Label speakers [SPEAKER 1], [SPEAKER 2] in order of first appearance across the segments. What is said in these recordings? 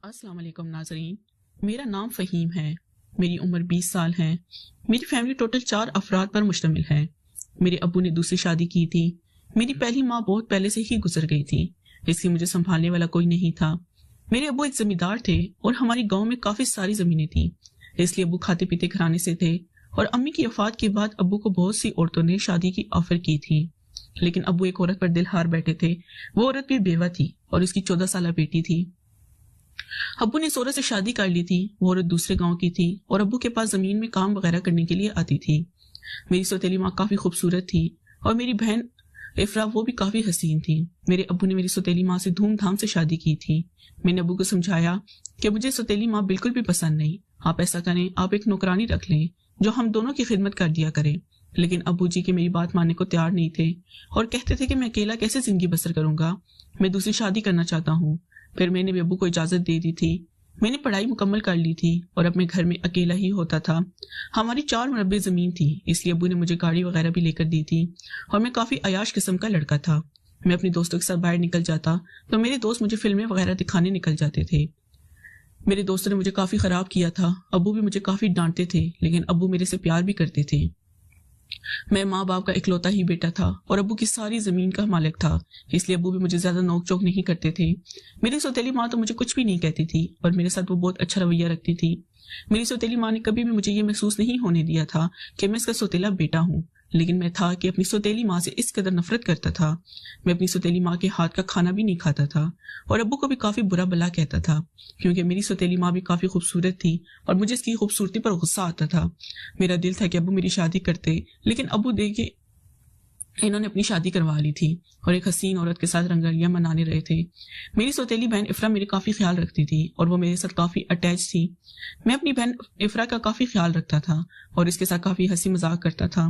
[SPEAKER 1] अस्सलाम वालेकुम नाजरीन। मेरा नाम फ़हीम है। मेरी उम्र 20 साल है। मेरी फैमिली टोटल 4 अफराद पर मुश्तमिल है। मेरे अब्बू ने दूसरी शादी की थी। मेरी पहली माँ बहुत पहले से ही गुजर गई थी, इसलिए मुझे संभालने वाला कोई नहीं था। मेरे अब्बू एक जमींदार थे और हमारी गांव में काफी सारी जमीनें थी, इसलिए अब्बू खाते पीते घराने से थे। और अम्मी की वफात के बाद अब्बू को बहुत सी औरतों ने शादी की ऑफर की थी, लेकिन अब्बू एक औरत पर दिल हार बैठे थे। वो औरत भी बेवा थी और उसकी 14 साल बेटी थी। अब्बू ने इस औरत से शादी कर ली थी। वो औरत दूसरे गांव की थी और अब्बू के पास जमीन में काम वगैरह करने के लिए आती थी। मेरी सौतेली माँ काफी खूबसूरत थी और मेरी बहन इफ्रा वो भी काफी हसीन थी। मेरे अब्बू ने मेरी सौतेली माँ से धूमधाम से शादी की थी। मैंने अब्बू को समझाया कि मुझे सौतेली माँ बिल्कुल भी पसंद नहीं। आप ऐसा करें, आप एक नौकरानी रख लें जो हम दोनों की खिदमत कर दिया करे। लेकिन अब्बू जी की मेरी बात मानने को तैयार नहीं थे और कहते थे कि मैं अकेला कैसे जिंदगी बसर करूंगा, मैं दूसरी शादी करना चाहता हूँ। फिर मैंने भी अब्बू को इजाजत दे दी थी। मैंने पढ़ाई मुकम्मल कर ली थी और अब मैं घर में अकेला ही होता था। हमारी 4 मुरब्बे जमीन थी, इसलिए अब्बू ने मुझे गाड़ी वगैरह भी लेकर दी थी और मैं काफी अयाश किस्म का लड़का था। मैं अपने दोस्तों के साथ बाहर निकल जाता तो मेरे दोस्त मुझे फिल्में वगैरह दिखाने निकल जाते थे। मेरे दोस्तों ने मुझे काफी खराब किया था। अब्बू भी मुझे काफी डांटते थे, लेकिन अब्बू मेरे से प्यार भी करते थे। मैं माँ बाप का इकलौता ही बेटा था और अब्बू की सारी जमीन का मालिक था, इसलिए अब्बू भी मुझे ज्यादा नोक चोक नहीं करते थे। मेरी सौतेली माँ तो मुझे कुछ भी नहीं कहती थी और मेरे साथ वो बहुत अच्छा रवैया रखती थी। मेरी सौतेली माँ ने कभी भी मुझे ये महसूस नहीं होने दिया था कि मैं इसका सौतेला बेटा हूँ, लेकिन मैं था कि अपनी सौतेली माँ से इस कदर नफरत करता था। मैं अपनी सौतेली माँ के हाथ का खाना भी नहीं खाता था और अब्बू को भी काफी बुरा भला कहता था, क्योंकि मेरी सौतेली माँ भी काफी खूबसूरत थी और मुझे इसकी खूबसूरती पर गुस्सा आता था। मेरा दिल था कि अब्बू मेरी शादी करते, लेकिन अब्बू देखे इन्होंने अपनी शादी करवा ली थी और एक हसीन औरत के साथ रंगरलियां मनाने रहे थे। मेरी सौतेली बहन इफ्रा मेरे काफी ख्याल रखती थी और वो मेरे साथ काफी अटैच थी। मैं अपनी बहन इफ्रा का काफी ख्याल रखता था और इसके साथ काफी हंसी मजाक करता था।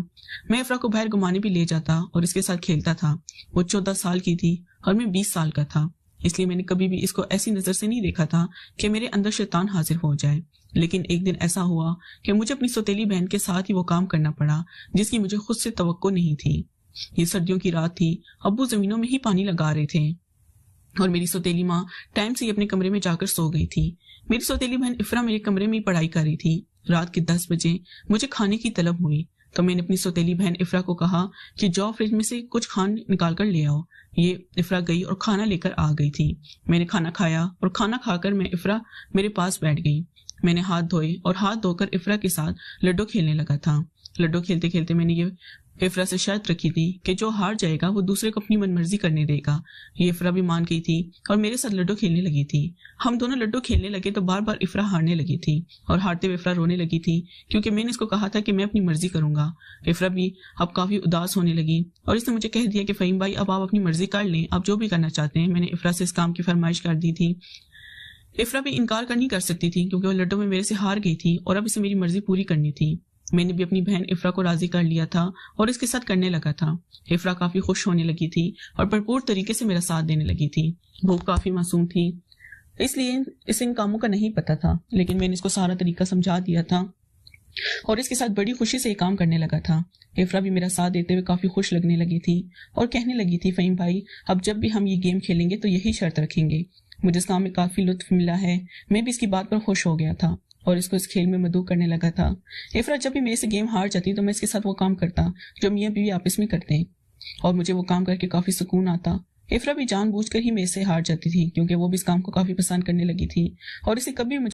[SPEAKER 1] मैं इफ्रा को बाहर घुमाने भी ले जाता और इसके साथ खेलता था। वो 14 साल की थी और मैं 20 साल का था, इसलिए मैंने कभी भी इसको ऐसी नजर से नहीं देखा था कि मेरे अंदर शैतान हाजिर हो जाए। लेकिन एक दिन ऐसा हुआ कि मुझे अपनी सौतेली बहन के साथ ही वो काम करना पड़ा जिसकी मुझे खुद से तवक्को नहीं थी। ये सर्दियों की रात थी। अब्बू जमीनों में ही पानी लगा रहे थे और मेरी सौतेली माँ टाइम से ही अपने कमरे में जाकर सो गई थी। मेरी सौतेली बहन इफ्रा मेरे कमरे में ही पढ़ाई कर रही थी। रात के 10 बजे मुझे खाने की तलब हुई तो मैंने अपनी सौतेली बहन इफ्रा को कहा कि जाओ फ्रिज में से कुछ खाना निकाल कर ले आओ। ये इफ्रा गई और खाना लेकर आ गई थी। मैंने खाना खाया और खाना खाकर मैं इफ्रा मेरे पास बैठ गई। मैंने हाथ धोए और हाथ धोकर इफ्रा के साथ लड्डू खेलने लगा था। लड्डू खेलते खेलते मैंने ये इफ्रा से शर्त रखी थी कि जो हार जाएगा वो दूसरे को अपनी मनमर्जी करने देगा। ये इफ्रा भी मान गई थी और मेरे साथ लड्डू खेलने लगी थी। हम दोनों लड्डू खेलने लगे तो बार बार इफ्रा हारने लगी थी और हारते हुए इफ्रा रोने लगी थी, क्योंकि मैंने इसको कहा था कि मैं अपनी मर्जी करूंगा। इफ्रा भी अब काफी उदास होने लगी और इसने मुझे कह दिया कि फहीम भाई अब आप अपनी मर्जी कर लें, आप जो भी करना चाहते हैं। मैंने इफ्रा से इस काम की फरमाइश कर दी थी। इफ्रा भी इनकार कर नहीं कर सकती थी क्योंकि वो लड्डू में मेरे से हार गई थी और अब इसे मेरी मर्जी पूरी करनी थी। मैंने भी अपनी बहन इफ्रा को राजी कर लिया था और इसके साथ करने लगा था। इफ्रा काफी खुश होने लगी थी और भरपूर तरीके से मेरा साथ देने लगी थी। वो काफी मासूम थी, इसलिए इसे इन कामों का नहीं पता था, लेकिन मैंने इसको सारा तरीका समझा दिया था और इसके साथ बड़ी खुशी से ये काम करने लगा था। इफ्रा भी मेरा साथ देते हुए काफी खुश लगने लगी थी और कहने लगी थी, फहीम भाई अब जब भी हम ये गेम खेलेंगे तो यही शर्त रखेंगे। मुझे इस काम में काफी लुत्फ मिला है। मैं भी इसकी बात पर खुश हो गया था और इसको इस खेल में मदऊ करने लगा था। इफ्रा जब भी मेरे से गेम हार जाती तो मैं इसके साथ वो काम करता जो मियाँ बीवी आपस में करते हैं और मुझे वो काम करके काफी सुकून आता। इफ्रा भी जानबूझकर ही मेरे से हार जाती थी क्योंकि वो भी इस काम को काफी पसंद करने लगी थी और इसे कभी